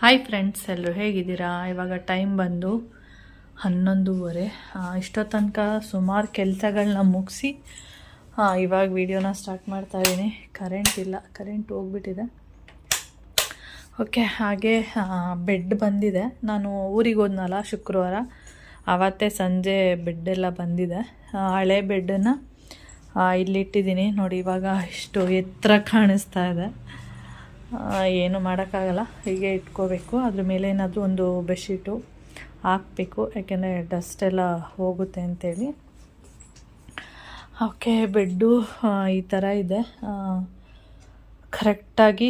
Hi friends, ಎಲ್ಲರೂ ಹೇಗಿದ್ದೀರಾ? ಇವಾಗ ಟೈಮ್ ಬಂದು 11:30. ಇಷ್ಟೋ ತನಕ ಸುಮಾರು ಕೆಲಸಗಳನ್ನ ಮುಗಿಸಿ ಇವಾಗ ವಿಡಿಯೋನ ಸ್ಟಾರ್ಟ್ ಮಾಡ್ತಾಯಿದ್ದೀನಿ. ಕರೆಂಟ್ ಇಲ್ಲ, ಕರೆಂಟ್ ಹೋಗ್ಬಿಟ್ಟಿದೆ. ಓಕೆ, ಹಾಗೆ ಬೆಡ್ ಬಂದಿದೆ. ನಾನು ಊರಿಗೆ ಹೋದ್ನಲ್ಲ ಶುಕ್ರವಾರ, ಆವತ್ತೇ ಸಂಜೆ ಬೆಡ್ಡೆಲ್ಲ ಬಂದಿದೆ. ಹಳೆ ಬೆಡ್ಡನ್ನು ಇಲ್ಲಿಟ್ಟಿದ್ದೀನಿ ನೋಡಿ. ಇವಾಗ ಇಷ್ಟು ಎತ್ತರ ಕಾಣಿಸ್ತಾ ಇದೆ. ಏನು ಮಾಡೋಕ್ಕಾಗಲ್ಲ, ಹೀಗೆ ಇಟ್ಕೋಬೇಕು. ಅದ್ರ ಮೇಲೆ ಏನಾದರೂ ಒಂದು ಬೆಡ್ಶೀಟು ಹಾಕಬೇಕು, ಯಾಕೆಂದರೆ ಡಸ್ಟ್ ಎಲ್ಲ ಹೋಗುತ್ತೆ ಅಂತೇಳಿ. ಓಕೆ, ಬೆಡ್ಡು ಈ ಥರ ಇದೆ. ಕರೆಕ್ಟಾಗಿ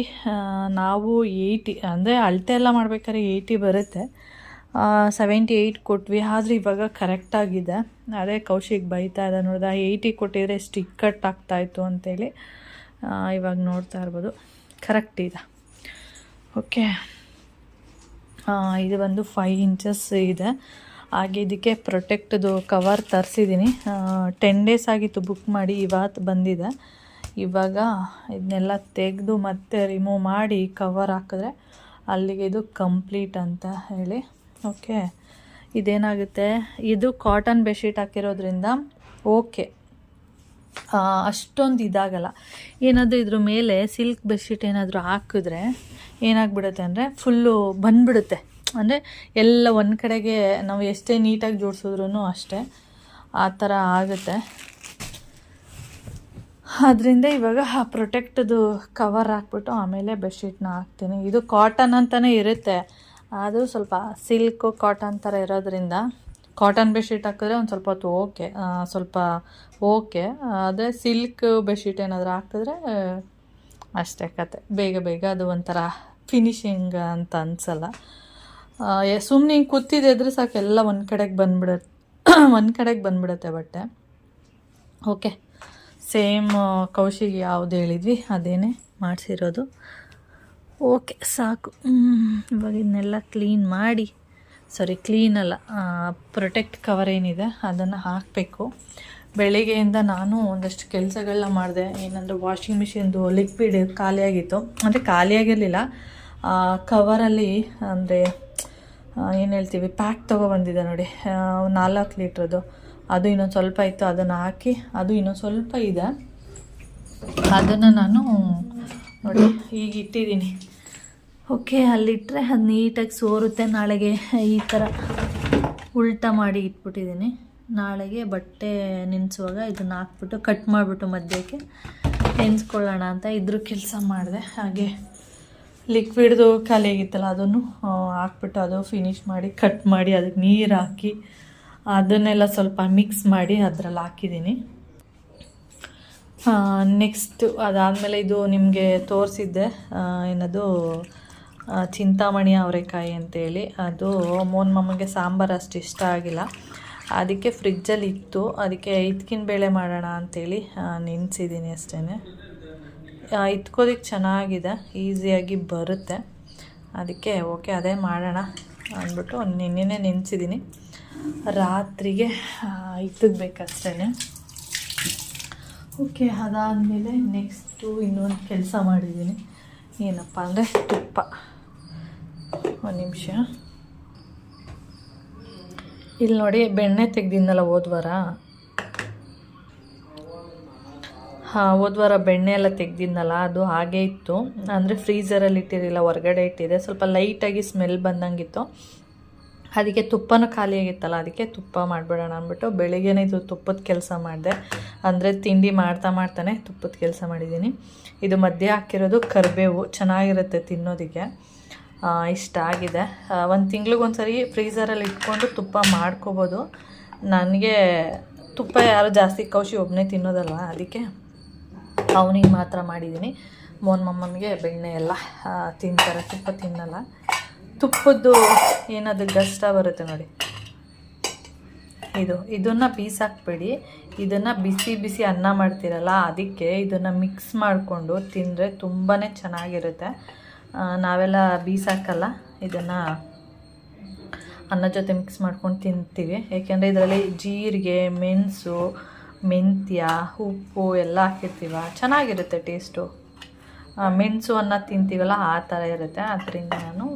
ನಾವು 80 ಅಂದರೆ ಅಳತೆ ಎಲ್ಲ ಮಾಡ್ಬೇಕಾದ್ರೆ 80 ಬರುತ್ತೆ. 78 ಕೊಟ್ವಿ, ಆದರೆ ಇವಾಗ ಕರೆಕ್ಟಾಗಿದೆ. ಅದೇ ಕೌಶಿಕ್ ಬೈತಾ ಇದೆ ನೋಡಿದ, 80 ಕೊಟ್ಟಿದ್ರೆ ಎಷ್ಟು ಇಕ್ಕಟ್ಟು ಆಗ್ತಾಯಿತ್ತು ಅಂತೇಳಿ. ಇವಾಗ ನೋಡ್ತಾ ಇರ್ಬೋದು, ಕರೆಕ್ಟ್ ಇದೆ. ಓಕೆ, ಇದು ಒಂದು 5 ಇಂಚಸ್ ಇದೆ. ಹಾಗೆ ಇದಕ್ಕೆ ಪ್ರೊಟೆಕ್ಟ್ದು ಕವರ್ ತರಿಸಿದ್ದೀನಿ. 10 ಡೇಸ್ ಆಗಿತ್ತು ಬುಕ್ ಮಾಡಿ, ಇವತ್ತು ಬಂದಿದೆ. ಇವಾಗ ಇದನ್ನೆಲ್ಲ ತೆಗೆದು ಮತ್ತೆ ರಿಮೂವ್ ಮಾಡಿ ಕವರ್ ಹಾಕಿದ್ರೆ ಅಲ್ಲಿಗೆ ಇದು ಕಂಪ್ಲೀಟ್ ಅಂತ ಹೇಳಿ. ಓಕೆ, ಇದೇನಾಗುತ್ತೆ, ಇದು ಕಾಟನ್ ಬೆಡ್ಶೀಟ್ ಹಾಕಿರೋದ್ರಿಂದ ಓಕೆ, ಅಷ್ಟೊಂದು ಇದಾಗಲ್ಲ. ಏನಾದರೂ ಇದ್ರ ಮೇಲೆ ಸಿಲ್ಕ್ ಬೆಡ್ಶೀಟ್ ಏನಾದರೂ ಹಾಕಿದ್ರೆ ಏನಾಗ್ಬಿಡುತ್ತೆ ಅಂದರೆ ಫುಲ್ಲು ಬಂದುಬಿಡುತ್ತೆ. ಅಂದರೆ ಎಲ್ಲ ಒಂದು ಕಡೆಗೆ ನಾವು ಎಷ್ಟೇ ನೀಟಾಗಿ ಜೋಡಿಸಿದ್ರೂ ಅಷ್ಟೇ ಆ ಥರ ಆಗುತ್ತೆ. ಅದರಿಂದ ಇವಾಗ ಪ್ರೊಟೆಕ್ಟ್ದು ಕವರ್ ಹಾಕ್ಬಿಟ್ಟು ಆಮೇಲೆ ಬೆಡ್ಶೀಟ್ನ ಹಾಕ್ತೀನಿ. ಇದು ಕಾಟನ್ ಅಂತಲೇ ಇರುತ್ತೆ, ಅದು ಸ್ವಲ್ಪ ಸಿಲ್ಕು ಕಾಟನ್ ಥರ ಇರೋದ್ರಿಂದ ಕಾಟನ್ ಬೆಡ್ಶೀಟ್ ಹಾಕಿದ್ರೆ ಒಂದು ಸ್ವಲ್ಪ ಹೊತ್ತು ಓಕೆ. ಆದರೆ ಸಿಲ್ಕ್ ಬೆಡ್ಶೀಟ್ ಏನಾದರೂ ಹಾಕಿದ್ರೆ ಅಷ್ಟೇ ಕತೆ, ಬೇಗ ಅದು ಒಂಥರ ಫಿನಿಶಿಂಗ್ ಅಂತ ಅನಿಸಲ್ಲ. ಸುಮ್ಮನೆ ಹಿಂಗೆ ಕೂತಿದ್ರೆ ಸಾಕು, ಎಲ್ಲ ಒಂದು ಕಡೆಗೆ ಬಂದುಬಿಡುತ್ತೆ ಬಟ್ಟೆ. ಓಕೆ, ಸೇಮ್ ಕೌಶಿಗೆ ಯಾವುದು ಹೇಳಿದ್ವಿ ಅದೇನೇ ಮಾಡಿಸಿರೋದು. ಓಕೆ, ಸಾಕು. ಇವಾಗ ಇದನ್ನೆಲ್ಲ ಕ್ಲೀನಲ್ಲ, ಪ್ರೊಟೆಕ್ಟ್ ಕವರ್ ಏನಿದೆ ಅದನ್ನು ಹಾಕಬೇಕು. ಬೆಳಿಗ್ಗೆಯಿಂದ ನಾನು ಒಂದಷ್ಟು ಕೆಲಸಗಳನ್ನ ಮಾಡಿದೆ. ಏನಂದರೆ ವಾಷಿಂಗ್ ಮಿಷಿನ್ದು ಲಿಕ್ವಿಡ್ ಖಾಲಿಯಾಗಿತ್ತು. ಅಂದರೆ ಖಾಲಿಯಾಗಿರಲಿಲ್ಲ, ಕವರಲ್ಲಿ ಅಂದರೆ ಏನು ಹೇಳ್ತೀವಿ, ಪ್ಯಾಕ್ ತೊಗೊಬಂದಿದೆ ನೋಡಿ, 4 ಲೀಟ್ರದ್ದು. ಅದು ಇನ್ನೊಂದು ಸ್ವಲ್ಪ ಇತ್ತು, ಅದನ್ನು ಹಾಕಿ ಅದು ಇನ್ನೊಂದು ಸ್ವಲ್ಪ ಇದೆ. ಅದನ್ನು ನಾನು ನೋಡಿ ಈಗ ಇಟ್ಟಿದ್ದೀನಿ. ಓಕೆ, ಅಲ್ಲಿಟ್ಟರೆ ಅದು ನೀಟಾಗಿ ಸೋರುತ್ತೆ. ನಾಳೆಗೆ ಈ ಥರ ಉಲ್ಟಾ ಮಾಡಿ ಇಟ್ಬಿಟ್ಟಿದ್ದೀನಿ. ನಾಳೆಗೆ ಬಟ್ಟೆ ನೆನೆಸುವಾಗ ಇದನ್ನು ಹಾಕ್ಬಿಟ್ಟು ಕಟ್ ಮಾಡಿಬಿಟ್ಟು ಮಧ್ಯಕ್ಕೆ ನೆನೆಸ್ಕೊಳ್ಳೋಣ ಅಂತ ಇದ್ರ ಕೆಲಸ ಮಾಡಿದೆ. ಹಾಗೆ ಲಿಕ್ವಿಡ್ದು ಖಾಲಿ ಆಗಿತ್ತಲ್ಲ, ಅದನ್ನು ಹಾಕ್ಬಿಟ್ಟು ಅದು ಫಿನಿಷ್ ಮಾಡಿ ಕಟ್ ಮಾಡಿ ಅದಕ್ಕೆ ನೀರು ಹಾಕಿ ಅದನ್ನೆಲ್ಲ ಸ್ವಲ್ಪ ಮಿಕ್ಸ್ ಮಾಡಿ ಅದರಲ್ಲಿ ಹಾಕಿದ್ದೀನಿ. ನೆಕ್ಸ್ಟು ಅದಾದಮೇಲೆ ಇದು ನಿಮಗೆ ತೋರಿಸಿದ್ದೆ, ಏನದು ಚಿಂತಾಮಣಿ ಅವರೆಕಾಯಿ ಅಂತೇಳಿ. ಅದು ಮೋನ್ ಮಮ್ಮಗೆ ಸಾಂಬಾರು ಅಷ್ಟು ಇಷ್ಟ ಆಗಿಲ್ಲ, ಅದಕ್ಕೆ ಫ್ರಿಜ್ಜಲ್ಲಿ ಇತ್ತು. ಅದಕ್ಕೆ ಇದ್ಕಿನ ಬೇಳೆ ಮಾಡೋಣ ಅಂಥೇಳಿ ನೆನೆಸಿದ್ದೀನಿ ಅಷ್ಟೇ. ಇಟ್ಕೋದಕ್ಕೆ ಚೆನ್ನಾಗಿದೆ, ಈಸಿಯಾಗಿ ಬರುತ್ತೆ. ಅದಕ್ಕೆ ಓಕೆ ಅದೇ ಮಾಡೋಣ ಅಂದ್ಬಿಟ್ಟು ನಿನ್ನೆ ನೆನೆಸಿದ್ದೀನಿ. ರಾತ್ರಿಗೆ ಇದ್ದಬೇಕಷ್ಟೇ. ಓಕೆ, ಅದಾದಮೇಲೆ ನೆಕ್ಸ್ಟು ಇನ್ನೊಂದು ಕೆಲಸ ಮಾಡಿದ್ದೀನಿ. ಏನಪ್ಪ ಅಂದರೆ ತುಪ್ಪ. ಒಂದು ನಿಮಿಷ, ಇಲ್ಲಿ ನೋಡಿ ಬೆಣ್ಣೆ ತೆಗ್ದಿದ್ದಲ್ಲ ಹೋದ ವಾರ ಬೆಣ್ಣೆ ಎಲ್ಲ ತೆಗ್ದಿದ್ದಲ್ಲ, ಅದು ಹಾಗೇ ಇತ್ತು. ಅಂದರೆ ಫ್ರೀಝರಲ್ಲಿ ಇಟ್ಟಿರಲಿಲ್ಲ, ಹೊರಗಡೆ ಇಟ್ಟಿದೆ. ಸ್ವಲ್ಪ ಲೈಟಾಗಿ ಸ್ಮೆಲ್ ಬಂದಂಗಿತ್ತು. ಅದಕ್ಕೆ ತುಪ್ಪನೂ ಖಾಲಿಯಾಗಿತ್ತಲ್ಲ, ಅದಕ್ಕೆ ತುಪ್ಪ ಮಾಡಿಬಿಡೋಣ ಅಂದ್ಬಿಟ್ಟು ಬೆಳಿಗ್ಗೆನೇ ಇದು ತುಪ್ಪದ ಕೆಲಸ ಮಾಡಿದೆ. ಅಂದರೆ ತಿಂಡಿ ಮಾಡ್ತಾನೆ ತುಪ್ಪದ ಕೆಲಸ ಮಾಡಿದ್ದೀನಿ. ಇದು ಮಧ್ಯೆ ಹಾಕಿರೋದು ಕರಿಬೇವು, ಚೆನ್ನಾಗಿರುತ್ತೆ ತಿನ್ನೋದಕ್ಕೆ, ಇಷ್ಟ ಆಗಿದೆ. ಒಂದು ತಿಂಗ್ಳಿಗೊಂದು ಸರಿ ಫ್ರೀಝರಲ್ಲಿ ಇಟ್ಕೊಂಡು ತುಪ್ಪ ಮಾಡ್ಕೋಬೋದು. ನನಗೆ ತುಪ್ಪ ಯಾರು ಜಾಸ್ತಿ ಕೌಶಿ ಒಬ್ಬನೇ ತಿನ್ನೋದಲ್ವ, ಅದಕ್ಕೆ ಅವನಿಗೆ ಮಾತ್ರ ಮಾಡಿದ್ದೀನಿ. ಮೋನ್ ಮಮ್ಮನಿಗೆ ಬೆಣ್ಣೆ ಎಲ್ಲ ತಿಂತಾರೆ, ತುಪ್ಪ ತಿನ್ನಲ್ಲ. ತುಪ್ಪದ್ದು ಏನಾದರೂ ಗಷ್ಟ ಬರುತ್ತೆ ನೋಡಿ, ಇದನ್ನು ಪೀಸ್ ಹಾಕ್ಬೇಡಿ. ಇದನ್ನು ಬಿಸಿ ಅನ್ನ ಮಾಡ್ತೀರಲ್ಲ, ಅದಕ್ಕೆ ಇದನ್ನು ಮಿಕ್ಸ್ ಮಾಡಿಕೊಂಡು ತಿಂದರೆ ತುಂಬಾ ಚೆನ್ನಾಗಿರುತ್ತೆ. ನಾವೆಲ್ಲ ಬೀಸಾಕಲ್ಲ, ಇದನ್ನು ಅನ್ನ ಜೊತೆ ಮಿಕ್ಸ್ ಮಾಡ್ಕೊಂಡು ತಿಂತೀವಿ. ಏಕೆಂದರೆ ಇದರಲ್ಲಿ ಜೀರಿಗೆ, ಮೆಣಸು, ಮೆಂತ್ಯ, ಉಪ್ಪು ಎಲ್ಲ ಹಾಕಿರ್ತೀವ, ಚೆನ್ನಾಗಿರುತ್ತೆ ಟೇಸ್ಟು. ಮೆಣಸು ಅನ್ನ ತಿಂತೀವಲ್ಲ ಆ ಥರ ಇರುತ್ತೆ. ಅದರಿಂದ ನಾನು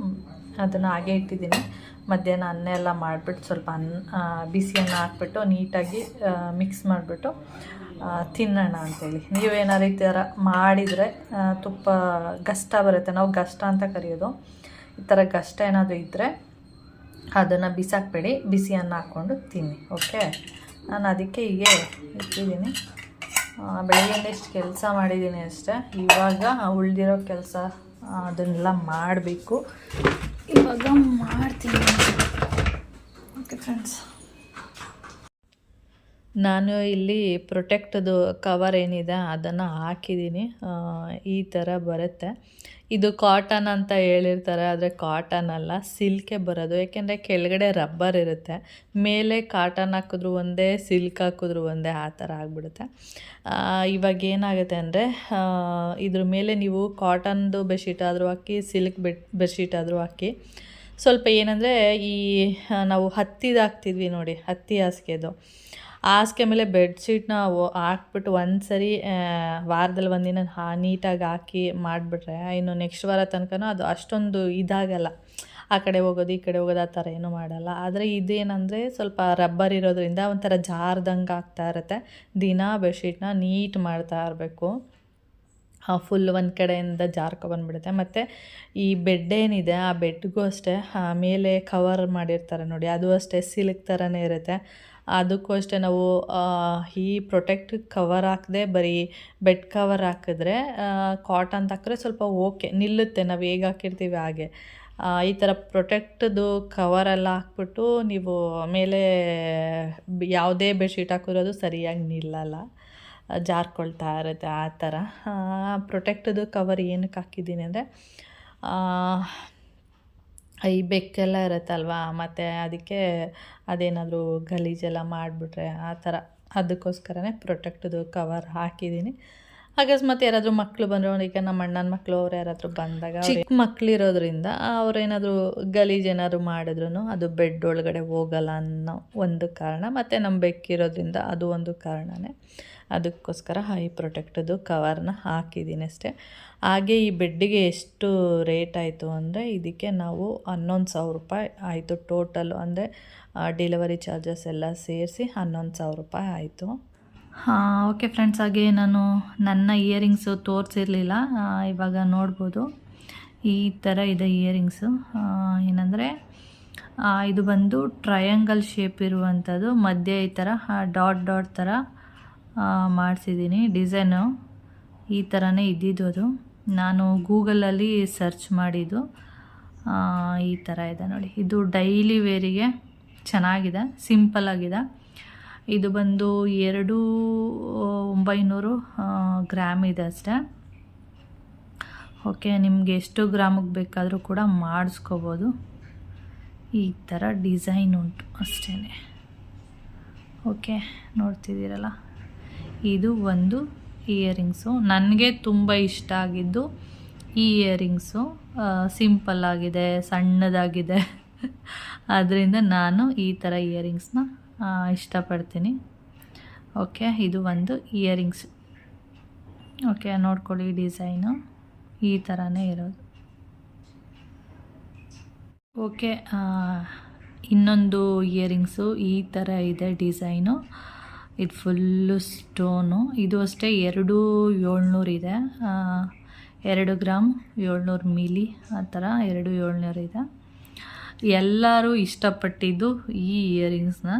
ಅದನ್ನು ಹಾಗೆ ಇಟ್ಟಿದ್ದೀನಿ. ಮಧ್ಯಾಹ್ನ ಅನ್ನ ಎಲ್ಲ ಮಾಡಿಬಿಟ್ಟು ಸ್ವಲ್ಪ ಬಿಸಿ ಅನ್ನ ಹಾಕ್ಬಿಟ್ಟು ನೀಟಾಗಿ ಮಿಕ್ಸ್ ಮಾಡಿಬಿಟ್ಟು ತಿನ್ನೋಣ ಅಂಥೇಳಿ. ನೀವೇನಾರು ಈ ಥರ ಮಾಡಿದರೆ ತುಪ್ಪ ಗಷ್ಟ ಬರುತ್ತೆ, ನಾವು ಗಷ್ಟ ಅಂತ ಕರೆಯೋದು. ಈ ಥರ ಗಷ್ಟ ಏನಾದರೂ ಇದ್ದರೆ ಅದನ್ನು ಬಿಸಾಕಬೇಡಿ, ಬಿಸಿ ಅನ್ನ ಹಾಕ್ಕೊಂಡು ತಿನ್ನಿ. ಓಕೆ, ನಾನು ಅದಕ್ಕೆ ಹೀಗೆ ಇಟ್ಟಿದ್ದೀನಿ. ಬೆಳಗ್ಗೆಯಿಂದ ಇಷ್ಟು ಕೆಲಸ ಮಾಡಿದ್ದೀನಿ ಅಷ್ಟೇ. ಇವಾಗ ಉಳಿದಿರೋ ಕೆಲಸ ಅದನ್ನೆಲ್ಲ ಮಾಡಬೇಕು. ಇವಾಗ ಮಾಡ್ತೀನಿ. ಓಕೆ ಫ್ರೆಂಡ್ಸ್, ನಾನು ಇಲ್ಲಿ ಪ್ರೊಟೆಕ್ಟದು ಕವರ್ ಏನಿದೆ ಅದನ್ನು ಹಾಕಿದ್ದೀನಿ. ಈ ಥರ ಬರುತ್ತೆ. ಇದು ಕಾಟನ್ ಅಂತ ಹೇಳಿರ್ತಾರೆ, ಆದರೆ ಕಾಟನ್ ಅಲ್ಲ, ಸಿಲ್ಕೆ ಬರೋದು. ಏಕೆಂದರೆ ಕೆಳಗಡೆ ರಬ್ಬರ್ ಇರುತ್ತೆ, ಮೇಲೆ ಕಾಟನ್ ಹಾಕಿದ್ರು ಒಂದೇ, ಸಿಲ್ಕ್ ಹಾಕಿದ್ರು ಒಂದೇ, ಆ ಥರ ಆಗಿಬಿಡುತ್ತೆ. ಇವಾಗ ಏನಾಗುತ್ತೆ ಅಂದರೆ ಇದ್ರ ಮೇಲೆ ನೀವು ಕಾಟನ್ದು ಬೆಡ್ಶೀಟ್ ಆದರೂ ಹಾಕಿ, ಸಿಲ್ಕ್ ಬೆಡ್ಶೀಟ್ ಆದರೂ ಹಾಕಿ. ಸ್ವಲ್ಪ ಏನಂದರೆ ಈ ನಾವು ಹತ್ತಿದು ಹಾಕ್ತಿದ್ವಿ ನೋಡಿ, ಹತ್ತಿ ಹಾಸಿಗೆದು, ಹಾಸಿಗೆ ಮೇಲೆ ಬೆಡ್ಶೀಟ್ನ ಹಾಕ್ಬಿಟ್ಟು ಒಂದು ಸರಿ ವಾರದಲ್ಲಿ ಒಂದಿನ ನೀಟಾಗಿ ಹಾಕಿ ಮಾಡಿಬಿಟ್ರೆ ಇನ್ನು ನೆಕ್ಸ್ಟ್ ವಾರ ತನಕ ಅದು ಅಷ್ಟೊಂದು ಇದಾಗಲ್ಲ. ಆ ಕಡೆ ಹೋಗೋದು ಈ ಕಡೆ ಹೋಗೋದು ಆ ಥರ ಏನೂ ಮಾಡಲ್ಲ. ಆದರೆ ಇದೇನಂದರೆ ಸ್ವಲ್ಪ ರಬ್ಬರ್ ಇರೋದ್ರಿಂದ ಒಂಥರ ಜಾರ್ದಂಗೆ ಆಗ್ತಾ ಇರುತ್ತೆ. ದಿನ ಬೆಡ್ಶೀಟ್ನ ನೀಟ್ ಮಾಡ್ತಾ ಇರಬೇಕು. ಫುಲ್ ಒಂದು ಕಡೆಯಿಂದ ಜಾರ್ಕೊಬಂದ್ಬಿಡುತ್ತೆ. ಮತ್ತು ಈ ಬೆಡ್ ಏನಿದೆ ಆ ಬೆಡ್ಗೂ ಅಷ್ಟೇ ಮೇಲೆ ಕವರ್ ಮಾಡಿರ್ತಾರೆ ನೋಡಿ, ಅದು ಅಷ್ಟೇ ಸಿಲ್ಕ್ ಥರನೇ ಇರುತ್ತೆ. ಅದಕ್ಕೂ ಅಷ್ಟೇ ನಾವು ಈ ಪ್ರೊಟೆಕ್ಟ್ ಕವರ್ ಹಾಕದೆ ಬರೀ ಬೆಡ್ ಕವರ್ ಹಾಕಿದ್ರೆ, ಕಾಟನ್ ಹಾಕಿದ್ರೆ ಸ್ವಲ್ಪ ಓಕೆ ನಿಲ್ಲುತ್ತೆ, ನಾವು ಹೇಗೆ ಹಾಕಿರ್ತೀವಿ ಹಾಗೆ. ಈ ಥರ ಪ್ರೊಟೆಕ್ಟದು ಕವರೆಲ್ಲ ಹಾಕ್ಬಿಟ್ಟು ನೀವು ಮೇಲೆ ಯಾವುದೇ ಬೆಡ್ಶೀಟ್ ಹಾಕಿರೋದು ಸರಿಯಾಗಿ ನಿಲ್ಲಲ್ಲ, ಜಾರ್ಕೊಳ್ತಾ ಇರುತ್ತೆ. ಆ ಥರ ಪ್ರೊಟೆಕ್ಟದು ಕವರ್ ಏನಕ್ಕೆ ಹಾಕಿದ್ದೀನಿ ಅಂದರೆ ಈ ಬೆಕ್ಕೆಲ್ಲ ಇರುತ್ತಲ್ವ, ಮತ್ತು ಅದಕ್ಕೆ ಅದೇನಾದರೂ ಗಲೀಜೆಲ್ಲ ಮಾಡಿಬಿಟ್ರೆ ಆ ಥರ, ಅದಕ್ಕೋಸ್ಕರನೇ ಪ್ರೊಟೆಕ್ಟದು ಕವರ್ ಹಾಕಿದ್ದೀನಿ. ಅಕಸ್ಮಾತ್ ಯಾರಾದರೂ ಮಕ್ಕಳು ಬಂದರು, ಈಗ ನಮ್ಮ ಅಣ್ಣನ ಮಕ್ಕಳು ಅವ್ರು ಯಾರಾದರೂ ಬಂದಾಗ, ಚಿಕ್ಕ ಮಕ್ಕಳಿರೋದ್ರಿಂದ ಅವ್ರೇನಾದರೂ ಗಲೀಜೇನಾದ್ರು ಮಾಡಿದ್ರು ಅದು ಬೆಡ್ ಒಳಗಡೆ ಹೋಗಲ್ಲ ಅನ್ನೋ ಒಂದು ಕಾರಣ, ಮತ್ತು ನಮ್ಮ ಬೆಕ್ಕಿರೋದ್ರಿಂದ ಅದು ಒಂದು ಕಾರಣನೇ. ಅದಕ್ಕೋಸ್ಕರ ಈ ಪ್ರೊಟೆಕ್ಟದು ಕವರ್ನ ಹಾಕಿದ್ದೀನಿ ಅಷ್ಟೇ. ಹಾಗೆ ಈ ಬೆಡ್ಡಿಗೆ ಎಷ್ಟು ರೇಟ್ ಆಯಿತು ಅಂದರೆ, ಇದಕ್ಕೆ ನಾವು 11,000 ರೂಪಾಯಿ ಆಯಿತು ಟೋಟಲು. ಅಂದರೆ ಡೆಲಿವರಿ ಚಾರ್ಜಸ್ ಎಲ್ಲ ಸೇರಿಸಿ 11,000 ರೂಪಾಯಿ ಆಯಿತು. ಓಕೆ ಫ್ರೆಂಡ್ಸ್, ಹಾಗೆ ನಾನು ನನ್ನ ಇಯರಿಂಗ್ಸು ತೋರಿಸಿರಲಿಲ್ಲ, ಇವಾಗ ನೋಡ್ಬೋದು. ಈ ಥರ ಇದೆ ಇಯರಿಂಗ್ಸು. ಏನಂದರೆ ಇದು ಬಂದು ಟ್ರಯಾಂಗಲ್ ಶೇಪ್ ಇರುವಂಥದ್ದು, ಮಧ್ಯೆ ಈ ಥರ ಡಾಟ್ ಡಾಟ್ ಥರ ಮಾಡಿಸಿದ್ದೀನಿ. ಡಿಸೈನು ಈ ಥರನೇ ಇದ್ದಿದ್ದು. ಅದು ನಾನು ಗೂಗಲಲ್ಲಿ ಸರ್ಚ್ ಮಾಡಿದ್ದು. ಈ ಥರ ಇದೆ ನೋಡಿ. ಇದು ಡೈಲಿ ವೇರಿಗೆ ಚೆನ್ನಾಗಿದೆ, ಸಿಂಪಲ್ಲಾಗಿದೆ. ಇದು ಬಂದು 2,900 ಗ್ರಾಮ್ ಇದೆ ಅಷ್ಟೇ. ಓಕೆ, ನಿಮಗೆ ಎಷ್ಟು ಗ್ರಾಮಿಗೆ ಬೇಕಾದರೂ ಕೂಡ ಮಾಡಿಸ್ಕೋಬೋದು. ಈ ಥರ ಡಿಸೈನ್ ಉಂಟು ಅಷ್ಟೇ. ಓಕೆ, ನೋಡ್ತಿದ್ದೀರಲ್ಲ, ಇದು ಒಂದು ಇಯರಿಂಗ್ಸು. ನನಗೆ ತುಂಬ ಇಷ್ಟ ಆಗಿದ್ದು ಈ ಇಯರಿಂಗ್ಸು. ಸಿಂಪಲ್ಲಾಗಿದೆ, ಸಣ್ಣದಾಗಿದೆ, ಆದ್ದರಿಂದ ನಾನು ಈ ಥರ ಇಯರಿಂಗ್ಸ್ನ ಇಷ್ಟಪಡ್ತೀನಿ. ಓಕೆ, ಇದು ಒಂದು ಇಯರಿಂಗ್ಸ್. ಓಕೆ, ನೋಡ್ಕೊಳ್ಳಿ, ಡಿಸೈನು ಈ ಥರನೇ ಇರೋದು. ಓಕೆ, ಇನ್ನೊಂದು ಇಯರಿಂಗ್ಸು ಈ ಥರ ಇದೆ ಡಿಸೈನು. ಇದು ಫುಲ್ಲು ಸ್ಟೋನು. ಇದು ಅಷ್ಟೇ 2,700 ಇದೆ. 2 ಗ್ರಾಮ್ 700 ಮಿಲಿ ಆ ಥರ 2,700 ಇದೆ. ಎಲ್ಲರೂ ಇಷ್ಟಪಟ್ಟಿದ್ದು ಈ ಇಯರಿಂಗ್ಸ್ನ.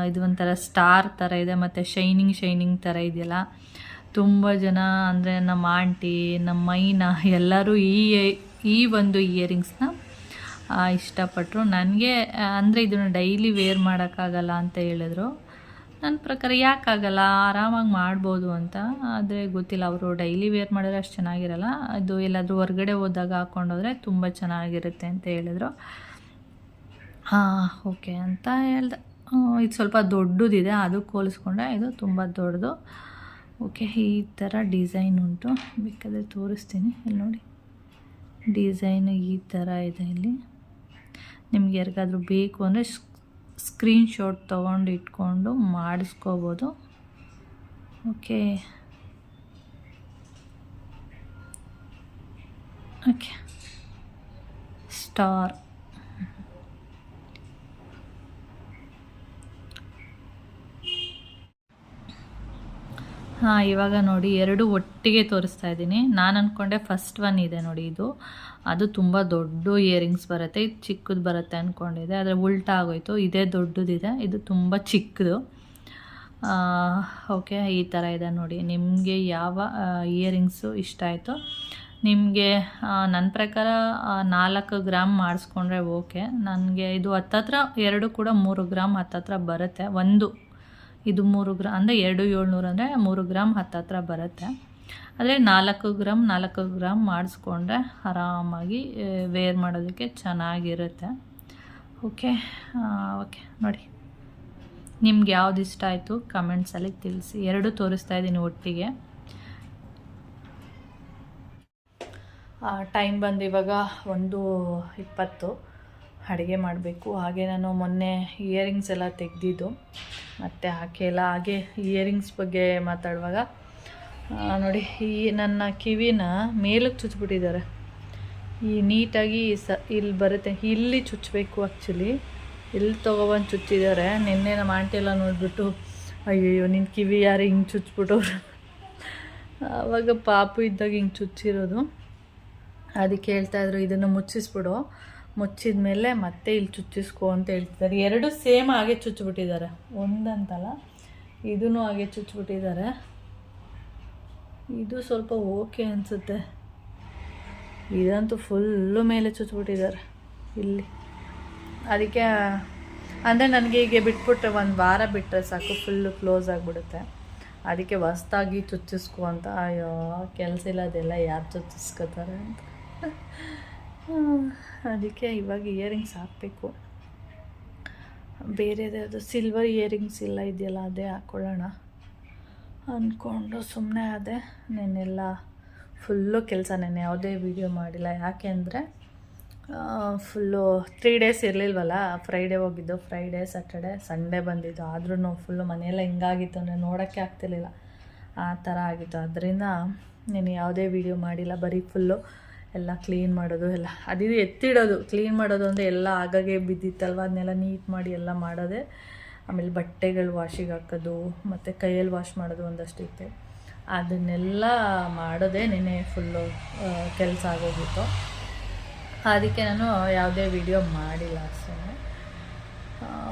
ಇದು ಒಂಥರ ಸ್ಟಾರ್ ಥರ ಇದೆ, ಮತ್ತು ಶೈನಿಂಗ್ ಥರ ಇದೆಯಲ್ಲ. ತುಂಬ ಜನ ಅಂದರೆ ನಮ್ಮ ಆಂಟಿ, ನಮ್ಮ ಮೈನಾ ಎಲ್ಲರೂ ಈ ಒಂದು ಇಯರಿಂಗ್ಸ್ನ ಇಷ್ಟಪಟ್ಟರು. ನನಗೆ ಅಂದರೆ ಇದನ್ನು ಡೈಲಿ ವೇರ್ ಮಾಡೋಕ್ಕಾಗಲ್ಲ ಅಂತ ಹೇಳಿದ್ರು. ನನ್ನ ಪ್ರಕಾರ ಯಾಕಾಗಲ್ಲ, ಆರಾಮಾಗಿ ಮಾಡ್ಬೋದು ಅಂತ. ಆದರೆ ಗೊತ್ತಿಲ್ಲ, ಅವರು ಡೈಲಿ ವೇರ್ ಮಾಡಿದ್ರೆ ಅಷ್ಟು ಚೆನ್ನಾಗಿರಲ್ಲ. ಅದು ಎಲ್ಲಾದರೂ ಹೊರಗಡೆ ಹೋದಾಗ ಹಾಕ್ಕೊಂಡೋದ್ರೆ ತುಂಬ ಚೆನ್ನಾಗಿರುತ್ತೆ ಅಂತ ಹೇಳಿದ್ರು. ಓಕೆ ಅಂತ ಹೇಳ್ದೆ. ಇದು ಸ್ವಲ್ಪ ದೊಡ್ಡದಿದೆ, ಅದಕ್ಕೆ ಹೋಲಿಸ್ಕೊಂಡ್ರೆ ಇದು ತುಂಬ ದೊಡ್ಡದು. ಓಕೆ, ಈ ಥರ ಡಿಸೈನ್ ಉಂಟು, ಬೇಕಾದರೆ ತೋರಿಸ್ತೀನಿ. ಇಲ್ಲಿ ನೋಡಿ, ಡಿಸೈನು ಈ ಥರ ಇದೆ. ಇಲ್ಲಿ ನಿಮ್ಗೆ ಯಾರಿಗಾದ್ರೂ ಬೇಕು ಅಂದರೆ ಸ್ಕ್ರೀನ್ಶಾಟ್ ತೊಗೊಂಡು ಇಟ್ಕೊಂಡು ಮಾಡಿಸ್ಕೋಬೋದು. ಓಕೆ, ಸ್ಟಾರ್ ಹಾಂ, ಇವಾಗ ನೋಡಿ 2 ಒಟ್ಟಿಗೆ ತೋರಿಸ್ತಾ ಇದ್ದೀನಿ. ನಾನು ಅಂದ್ಕೊಂಡೆ ಫಸ್ಟ್ ಒನ್ ಇದೆ ನೋಡಿ ಇದು, ಅದು ತುಂಬ ದೊಡ್ಡ ಇಯರಿಂಗ್ಸ್ ಬರುತ್ತೆ, ಇದು ಚಿಕ್ಕದು ಬರುತ್ತೆ ಅಂದ್ಕೊಂಡಿದ್ದೆ. ಆದರೆ ಉಲ್ಟಾ ಆಗೋಯ್ತು, ಇದೇ ದೊಡ್ಡದಿದೆ, ಇದು ತುಂಬ ಚಿಕ್ಕದು. ಓಕೆ, ಈ ಥರ ಇದೆ ನೋಡಿ. ನಿಮಗೆ ಯಾವ ಇಯರಿಂಗ್ಸು ಇಷ್ಟ ಆಯಿತು, ನಿಮಗೆ ನನ್ನ ಪ್ರಕಾರ 4 ಗ್ರಾಮ್ ಮಾಡಿಸ್ಕೊಂಡ್ರೆ ಓಕೆ. ನನಗೆ ಇದು ಹತ್ತತ್ರ 2 ಕೂಡ 3 ಗ್ರಾಮ್ ಹತ್ತತ್ರ ಬರುತ್ತೆ. ಒಂದು ಇದು 3 ಗ್ರಾಮ್ ಅಂದರೆ 2700 ಅಂದರೆ 3 ಗ್ರಾಮ್ ಹತ್ತತ್ರ ಬರುತ್ತೆ. ಆದರೆ 4 ಗ್ರಾಮ್ ಮಾಡಿಸ್ಕೊಂಡ್ರೆ ಆರಾಮಾಗಿ ವೇರ್ ಮಾಡೋದಕ್ಕೆ ಚೆನ್ನಾಗಿರುತ್ತೆ. ಓಕೆ ಓಕೆ, ನೋಡಿ ನಿಮ್ಗೆ ಯಾವ್ದು ಇಷ್ಟ ಆಯಿತು ಕಮೆಂಟ್ಸಲ್ಲಿ ತಿಳಿಸಿ. 2 ತೋರಿಸ್ತಾ ಇದ್ದೀನಿ ಒಟ್ಟಿಗೆ. ಟೈಮ್ ಬಂದು ಇವಾಗ 1:20 ಅಡುಗೆ ಮಾಡಬೇಕು. ಹಾಗೆ ನಾನು ಮೊನ್ನೆ ಇಯರಿಂಗ್ಸ್ ಎಲ್ಲ ತೆಗೆದಿದ್ದು ಮತ್ತು ಹಾಕಿಲ್ಲ. ಹಾಗೆ ಇಯರಿಂಗ್ಸ್ ಬಗ್ಗೆ ಮಾತಾಡುವಾಗ ನೋಡಿ, ಈ ನನ್ನ ಕಿವಿನ ಮೇಲಕ್ಕೆ ಚುಚ್ಚಿಬಿಟ್ಟಿದ್ದಾರೆ. ಈ ನೀಟಾಗಿ ಇಲ್ಲಿ ಬರುತ್ತೆ, ಇಲ್ಲಿ ಚುಚ್ಚಬೇಕು. ಆ್ಯಕ್ಚುಲಿ ಇಲ್ಲಿ ತೊಗೊಬಂದು ಚುಚ್ಚಿದ್ದಾರೆ. ನಿನ್ನೆ ನಮ್ಮ ಆಂಟಿ ಎಲ್ಲ ನೋಡಿಬಿಟ್ಟು, ಅಯ್ಯಯ್ಯೋ ನಿನ್ನ ಕಿವಿ ಯಾರು ಹಿಂಗೆ ಚುಚ್ಚಿಬಿಟ್ಟವ್ರು. ಆವಾಗ ಪಾಪು ಇದ್ದಾಗ ಹಿಂಗೆ ಚುಚ್ಚಿರೋದು. ಅದಕ್ಕೆ ಹೇಳ್ತಾಯಿದ್ರು, ಇದನ್ನು ಮುಚ್ಚಿಸ್ಬಿಡು, ಮುಚ್ಚಿದ ಮೇಲೆ ಮತ್ತೆ ಇಲ್ಲಿ ಚುಚ್ಚಿಸ್ಕೊ ಅಂತ ಹೇಳ್ತಿದ್ದಾರೆ. 2 ಸೇಮ್ ಹಾಗೆ ಚುಚ್ಚಿಬಿಟ್ಟಿದ್ದಾರೆ, ಒಂದಂತಲ್ಲ, ಇದೂ ಹಾಗೆ ಚುಚ್ಚಿಬಿಟ್ಟಿದ್ದಾರೆ. ಇದು ಸ್ವಲ್ಪ ಓಕೆ ಅನಿಸುತ್ತೆ, ಇದಂತೂ ಫುಲ್ಲು ಮೇಲೆ ಚುಚ್ಚಿಬಿಟ್ಟಿದ್ದಾರೆ ಇಲ್ಲಿ. ಅದಕ್ಕೆ ಅಂದರೆ ನನಗೆ ಹೀಗೆ ಬಿಟ್ಬಿಟ್ರೆ 1 ವಾರ ಬಿಟ್ಟರೆ ಸಾಕು, ಫುಲ್ಲು ಕ್ಲೋಸ್ ಆಗಿಬಿಡುತ್ತೆ. ಅದಕ್ಕೆ ಹೊಸ್ದಾಗಿ ಚುಚ್ಚಿಸ್ಕೊ ಅಂತ. ಅಯ್ಯೋ ಕೆಲಸ ಇಲ್ಲ, ಅದೆಲ್ಲ ಯಾರು ಚುಚ್ಚಿಸ್ಕೋತಾರೆ ಅಂತ. ಅದಕ್ಕೆ ಇವಾಗ ಇಯರಿಂಗ್ಸ್ ಹಾಕಬೇಕು. ಬೇರೆದು ಸಿಲ್ವರ್ ಇಯರಿಂಗ್ಸ್ ಇಲ್ಲ ಇದೆಯಲ್ಲ, ಅದೇ ಹಾಕ್ಕೊಳ್ಳೋಣ ಅಂದ್ಕೊಂಡು ಸುಮ್ಮನೆ ಅದೇ. ನೆನ್ನೆಲ್ಲ ಫುಲ್ಲು ಕೆಲಸ, ನೆನ್ನೆ ಯಾವುದೇ ವೀಡಿಯೋ ಮಾಡಿಲ್ಲ. ಯಾಕೆ ಅಂದರೆ ಫುಲ್ಲು 3 ಡೇಸ್ ಇರಲಿಲ್ವಲ್ಲ. ಫ್ರೈಡೇ ಹೋಗಿದ್ದು, ಫ್ರೈಡೇ ಸ್ಯಾಟರ್ಡೆ ಸಂಡೇ ಬಂದಿದ್ದು. ಆದ್ರೂ ಫುಲ್ಲು ಮನೆಯೆಲ್ಲ ಹಿಂಗಾಗಿತ್ತು ಅಂದರೆ ನೋಡೋಕ್ಕೆ ಆಗ್ತಿರ್ಲಿಲ್ಲ, ಆ ಥರ ಆಗಿತ್ತು. ಅದರಿಂದ నేను ಯಾವುದೇ ವೀಡಿಯೋ ಮಾಡಿಲ್ಲ. ಬರೀ ಫುಲ್ಲು ಎಲ್ಲ ಕ್ಲೀನ್ ಮಾಡೋದು ಎಲ್ಲ, ಅದಿದು ಎತ್ತಿಡೋದು, ಕ್ಲೀನ್ ಮಾಡೋದು ಅಂದರೆ ಎಲ್ಲ ಆಗಾಗೆ ಬಿದ್ದಿತ್ತಲ್ವ, ಅದನ್ನೆಲ್ಲ ನೀಟ್ ಮಾಡಿ ಎಲ್ಲ ಮಾಡೋದೆ. ಆಮೇಲೆ ಬಟ್ಟೆಗಳು ವಾಶಿಗೆ ಹಾಕೋದು ಮತ್ತು ಕೈಯಲ್ಲಿ ವಾಶ್ ಮಾಡೋದು ಒಂದಷ್ಟಿತ್ತು, ಅದನ್ನೆಲ್ಲ ಮಾಡೋದೇ ನೆನೆ ಫುಲ್ಲು ಕೆಲಸ ಆಗೋಗಿತ್ತು. ಅದಕ್ಕೆ ನಾನು ಯಾವುದೇ ವೀಡಿಯೋ ಮಾಡಿಲ್ಲ ಅಷ್ಟೇ.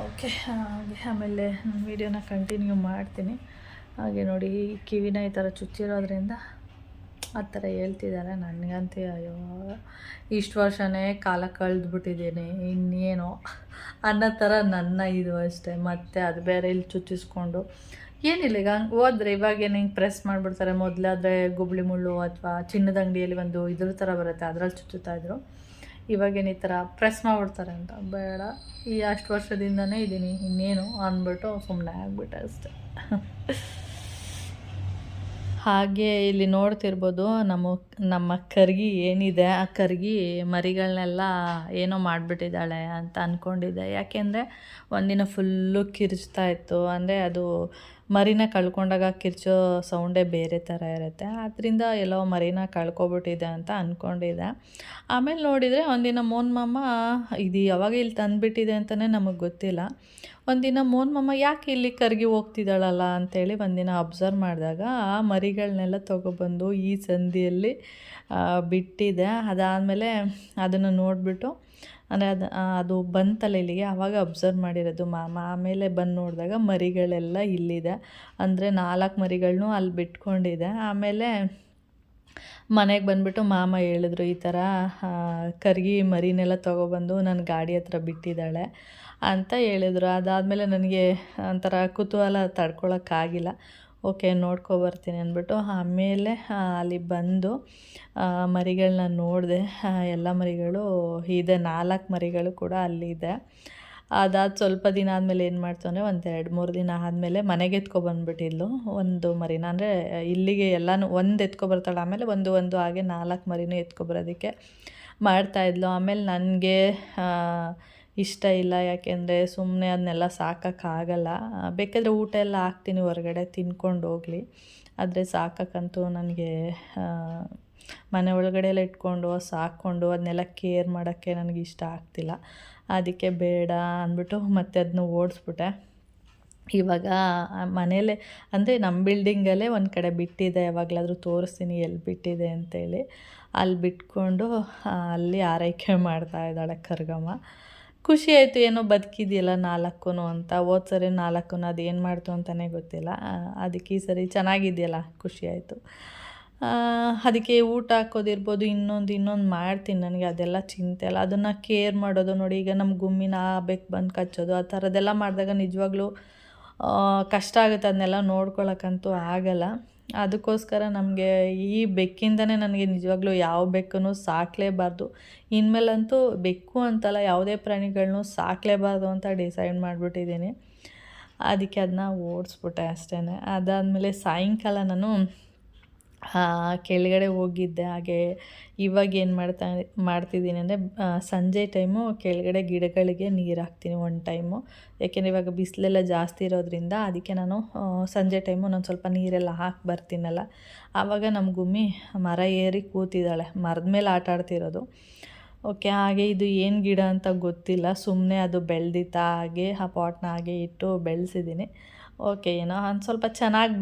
ಓಕೆ, ಹಾಗೆ ಆಮೇಲೆ ನಾನು ವೀಡಿಯೋನ ಕಂಟಿನ್ಯೂ ಮಾಡ್ತೀನಿ. ಹಾಗೆ ನೋಡಿ, ಕಿವಿನ ಈ ಥರ ಚುಚ್ಚಿರೋದ್ರಿಂದ ಆ ಥರ ಹೇಳ್ತಿದ್ದಾರೆ. ನನಗಂತೂ ಅಯ್ಯೋ ಇಷ್ಟು ವರ್ಷನೇ ಕಾಲ ಕಳೆದ್ಬಿಟ್ಟಿದ್ದೀನಿ, ಇನ್ನೇನೋ ಅನ್ನೋ ಥರ ನನ್ನ ಇದು ಅಷ್ಟೇ. ಮತ್ತು ಅದು ಬೇರೆ ಇಲ್ಲಿ ಚುಚ್ಚಿಸ್ಕೊಂಡು ಏನಿಲ್ಲ. ಈಗ ಹಂಗೆ ಹೋದ್ರೆ ಇವಾಗೇನು ಹಿಂಗೆ ಪ್ರೆಸ್ ಮಾಡಿಬಿಡ್ತಾರೆ. ಮೊದಲಾದರೆ ಗುಬ್ಳಿ ಮುಳ್ಳು ಅಥವಾ ಚಿನ್ನದ ಅಂಗಡಿಯಲ್ಲಿ ಒಂದು ಇದ್ರ ಥರ ಬರುತ್ತೆ, ಅದರಲ್ಲಿ ಚುಚ್ಚುತ್ತಾಯಿದ್ರು. ಇವಾಗೇನು ಈ ಥರ ಪ್ರೆಸ್ ಮಾಡಿಬಿಡ್ತಾರೆ ಅಂತ. ಬೇಡ, ಈ ಅಷ್ಟು ವರ್ಷದಿಂದನೇ ಇದ್ದೀನಿ, ಇನ್ನೇನು ಅಂದ್ಬಿಟ್ಟು ಸುಮ್ಮನೆ ಆಗಿಬಿಟ್ಟೆ ಅಷ್ಟೆ. ಹಾಗೆ ಇಲ್ಲಿ ನೋಡ್ತಿರ್ಬೋದು, ನಮ್ಮ ಕರ್ಗಿ ಏನಿದೆ, ಆ ಕರ್ಗಿ ಮರಿಗಳನ್ನೆಲ್ಲ ಏನೋ ಮಾಡಿಬಿಟ್ಟಿದ್ದಾಳೆ ಅಂತ ಅಂದ್ಕೊಂಡಿದ್ದೆ. ಯಾಕೆಂದರೆ ಒಂದಿನ ಫುಲ್ಲು ಕಿರ್ಚ್ತಾ ಇತ್ತು. ಅಂದರೆ ಅದು ಮರಿನ ಕಳ್ಕೊಂಡಾಗ ಕಿರ್ಚೋ ಸೌಂಡೇ ಬೇರೆ ಥರ ಇರುತ್ತೆ. ಆದ್ದರಿಂದ ಎಲ್ಲೋ ಮರಿನ ಕಳ್ಕೊಬಿಟ್ಟಿದೆ ಅಂತ ಅಂದ್ಕೊಂಡಿದ್ದೆ. ಆಮೇಲೆ ನೋಡಿದರೆ ಒಂದಿನ ಮೋನ್ ಮಾಮ ಇದು ಯಾವಾಗ ಇಲ್ಲಿ ತಂದುಬಿಟ್ಟಿದೆ ಅಂತಲೇ ನಮಗೆ ಗೊತ್ತಿಲ್ಲ. ಒಂದಿನ ಮೋನ್ ಮಾಮ ಯಾಕೆ ಇಲ್ಲಿ ಕರ್ಗಿ ಹೋಗ್ತಿದ್ದಾಳಲ್ಲ ಅಂಥೇಳಿ ಒಂದಿನ ಅಬ್ಸರ್ವ್ ಮಾಡಿದಾಗ ಆ ಮರಿಗಳನ್ನೆಲ್ಲ ತೊಗೊಬಂದು ಈ ಸಂದಿಯಲ್ಲಿ ಬಿಟ್ಟಿದೆ. ಅದಾದಮೇಲೆ ಅದನ್ನು ನೋಡಿಬಿಟ್ಟು, ಅಂದರೆ ಅದು ಬಂತಲ್ಲ ಇಲ್ಲಿಗೆ, ಆವಾಗ ಅಬ್ಸರ್ವ್ ಮಾಡಿರೋದು ಮಾಮ. ಆಮೇಲೆ ಬಂದು ನೋಡಿದಾಗ ಮರಿಗಳೆಲ್ಲ ಇಲ್ಲಿದೆ. ಅಂದರೆ 4 ಮರಿಗಳನ್ನೂ ಅಲ್ಲಿ ಬಿಟ್ಕೊಂಡಿದೆ. ಆಮೇಲೆ ಮನೆಗೆ ಬಂದುಬಿಟ್ಟು ಮಾಮ ಹೇಳಿದ್ರು, ಈ ಥರ ಕರ್ಗಿ ಮರಿನೆಲ್ಲ ತೊಗೊಬಂದು ನನ್ನ ಗಾಡಿ ಹತ್ರ ಬಿಟ್ಟಿದ್ದಾಳೆ ಅಂತ ಹೇಳಿದ್ರು. ಅದಾದಮೇಲೆ ನನಗೆ ಒಂಥರ ಕುತೂಹಲ ತಡ್ಕೊಳಕ್ಕಾಗಿಲ್ಲ. ಓಕೆ, ನೋಡ್ಕೊಬರ್ತೀನಿ ಅಂದ್ಬಿಟ್ಟು ಆಮೇಲೆ ಅಲ್ಲಿ ಬಂದು ಮರಿಗಳನ್ನ ನೋಡಿದೆ. ಎಲ್ಲ ಮರಿಗಳು ಇದೆ, 4 ಮರಿಗಳು ಕೂಡ ಅಲ್ಲಿದೆ. ಅದಾದ ಸ್ವಲ್ಪ ದಿನ ಆದಮೇಲೆ ಏನು ಮಾಡ್ತು ಅಂದರೆ, ಒಂದು 2-3 ದಿನ ಆದಮೇಲೆ ಮನೆಗೆ ಎತ್ಕೊಬಂದ್ಬಿಟ್ಟಿದ್ಲು ಒಂದು ಮರಿನ. ಅಂದರೆ ಇಲ್ಲಿಗೆ ಎಲ್ಲನೂ ಒಂದು ಎತ್ಕೊಬರ್ತಾಳೆ, ಆಮೇಲೆ ಒಂದು ಹಾಗೆ 4 ಮರಿನೂ ಎತ್ಕೊಬರೋದಕ್ಕೆ ಮಾಡ್ತಾಯಿದ್ಲು. ಆಮೇಲೆ ನನಗೆ ಇಷ್ಟ ಇಲ್ಲ, ಯಾಕೆಂದರೆ ಸುಮ್ಮನೆ ಅದನ್ನೆಲ್ಲ ಸಾಕೋಕ್ಕಾಗಲ್ಲ. ಬೇಕಾದರೆ ಊಟ ಎಲ್ಲ ಹಾಕ್ತೀನಿ ಹೊರಗಡೆ ತಿನ್ಕೊಂಡು ಹೋಗಲಿ, ಆದರೆ ಸಾಕೋಕ್ಕಂತೂ ನನಗೆ ಮನೆ ಒಳಗಡೆ ಎಲ್ಲ ಇಟ್ಕೊಂಡು ಸಾಕ್ಕೊಂಡು ಅದನ್ನೆಲ್ಲ ಕೇರ್ ಮಾಡೋಕ್ಕೆ ನನಗೆ ಇಷ್ಟ ಆಗ್ತಿಲ್ಲ. ಅದಕ್ಕೆ ಬೇಡ ಅಂದ್ಬಿಟ್ಟು ಮತ್ತೆ ಅದನ್ನ ಓಡಿಸ್ಬಿಟ್ಟೆ. ಇವಾಗ ಮನೇಲೇ ಅಂದರೆ ನಮ್ಮ ಬಿಲ್ಡಿಂಗಲ್ಲೇ ಒಂದು ಕಡೆ ಬಿಟ್ಟಿದೆ, ಯಾವಾಗಲಾದರೂ ತೋರಿಸ್ತೀನಿ ಎಲ್ಲಿ ಬಿಟ್ಟಿದೆ ಅಂತೇಳಿ. ಅಲ್ಲಿ ಬಿಟ್ಕೊಂಡು ಅಲ್ಲಿ ಆರೈಕೆ ಮಾಡ್ತಾ ಇದ್ದಾಳೆ ಕರ್ಗಮ್ಮ. ಖುಷಿ ಆಯಿತು, ಏನೋ ಬದುಕಿದೆಯಲ್ಲ 4 ಅಂತ. ಹೋದ ಸರಿ 4 ಅದೇನು ಮಾಡ್ತು ಅಂತಲೇ ಗೊತ್ತಿಲ್ಲ. ಅದಕ್ಕೆ ಈ ಸರಿ ಚೆನ್ನಾಗಿದೆಯಲ್ಲ, ಖುಷಿ ಆಯಿತು. ಅದಕ್ಕೆ ಊಟ ಹಾಕೋದಿರ್ಬೋದು, ಇನ್ನೊಂದು ಮಾಡ್ತೀನಿ. ನನಗೆ ಅದೆಲ್ಲ ಚಿಂತೆ ಅಲ್ಲ, ಅದನ್ನು ಕೇರ್ ಮಾಡೋದು ನೋಡಿ. ಈಗ ನಮ್ಮ ಗುಮ್ಮಿನ ಬೆಕ್ಕು ಬಂದು ಕಚ್ಚೋದು ಆ ಥರದ್ದೆಲ್ಲ ಮಾಡಿದಾಗ ನಿಜವಾಗ್ಲೂ ಕಷ್ಟ ಆಗುತ್ತೆ. ಅದನ್ನೆಲ್ಲ ನೋಡ್ಕೊಳಕ್ಕಂತೂ ಆಗಲ್ಲ. ಅದಕ್ಕೋಸ್ಕರ ನಮಗೆ ಈ ಬೆಕ್ಕಿಂದನೇ ನನಗೆ ನಿಜವಾಗ್ಲೂ ಯಾವ ಬೆಕ್ಕನ್ನು ಸಾಕಲೇಬಾರ್ದು. ಇನ್ಮೇಲಂತೂ ಬೆಕ್ಕು ಅಂತಲ್ಲ, ಯಾವುದೇ ಪ್ರಾಣಿಗಳನ್ನೂ ಸಾಕಲೇಬಾರ್ದು ಅಂತ ಡಿಸೈಡ್ ಮಾಡಿಬಿಟ್ಟಿದ್ದೀನಿ. ಅದಕ್ಕೆ ಅದನ್ನ ಓಡಿಸ್ಬಿಟ್ಟೆ ಅಷ್ಟೇ. ಅದಾದಮೇಲೆ ಸಾಯಂಕಾಲ ನಾನು ಕೆಳಗಡೆ ಹೋಗಿದ್ದೆ. ಹಾಗೆ ಇವಾಗ ಏನು ಮಾಡ್ತಿದ್ದೀನಿ ಅಂದರೆ ಸಂಜೆ ಟೈಮು ಕೆಳಗಡೆ ಗಿಡಗಳಿಗೆ ನೀರು ಹಾಕ್ತೀನಿ ಒಂದು ಟೈಮು. ಯಾಕೆಂದರೆ ಇವಾಗ ಬಿಸಿಲೆಲ್ಲ ಜಾಸ್ತಿ ಇರೋದ್ರಿಂದ ಅದಕ್ಕೆ ನಾನು ಸಂಜೆ ಟೈಮು ನಾನು ಸ್ವಲ್ಪ ನೀರೆಲ್ಲ ಹಾಕಿ ಬರ್ತೀನಲ್ಲ, ಆವಾಗ ನಮ್ಮ ಗುಮ್ಮಿ ಮರ ಏರಿ ಕೂತಿದ್ದಾಳೆ, ಮರದ ಮೇಲೆ ಆಟ ಆಡ್ತಿರೋದು. ಓಕೆ, ಹಾಗೆ ಇದು ಏನು ಗಿಡ ಅಂತ ಗೊತ್ತಿಲ್ಲ, ಸುಮ್ಮನೆ ಅದು ಬೆಳೆದಿತ್ತ, ಹಾಗೆ ಆ ಪಾಟ್ನ ಹಾಗೆ ಇಟ್ಟು ಬೆಳೆಸಿದ್ದೀನಿ. ಓಕೆ, ಏನೋ ಒಂದು ಸ್ವಲ್ಪ ಚೆನ್ನಾಗಿ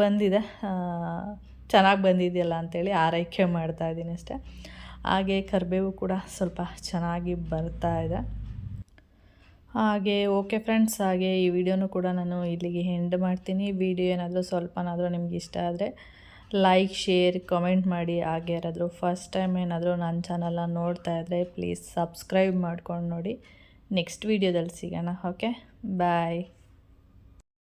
ಬಂದಿದೆಯಲ್ಲ ಅಂಥೇಳಿ ಆರೈಕೆ ಮಾಡ್ತಾಯಿದ್ದೀನಿ ಅಷ್ಟೇ. ಹಾಗೆ ಕರಿಬೇವು ಕೂಡ ಸ್ವಲ್ಪ ಚೆನ್ನಾಗಿ ಬರ್ತಾ ಇದೆ. ಹಾಗೆ ಓಕೆ ಫ್ರೆಂಡ್ಸ್, ಹಾಗೆ ಈ ವಿಡಿಯೋನೂ ಕೂಡ ನಾನು ಇಲ್ಲಿಗೆ ಎಂಡ್ ಮಾಡ್ತೀನಿ. ವಿಡಿಯೋ ಏನಾದರೂ ಸ್ವಲ್ಪನಾದರೂ ನಿಮ್ಗೆ ಇಷ್ಟ ಆದರೆ ಲೈಕ್, ಶೇರ್, ಕಮೆಂಟ್ ಮಾಡಿ. ಹಾಗೆ ಯಾರಾದರೂ ಫಸ್ಟ್ ಟೈಮ್ ಏನಾದರೂ ನನ್ನ ಚಾನಲ್ನ ನೋಡ್ತಾ ಇದ್ದರೆ ಪ್ಲೀಸ್ ಸಬ್ಸ್ಕ್ರೈಬ್ ಮಾಡ್ಕೊಂಡು ನೋಡಿ. ನೆಕ್ಸ್ಟ್ ವಿಡಿಯೋದಲ್ಲಿ ಸಿಗೋಣ. ಓಕೆ, ಬಾಯ್.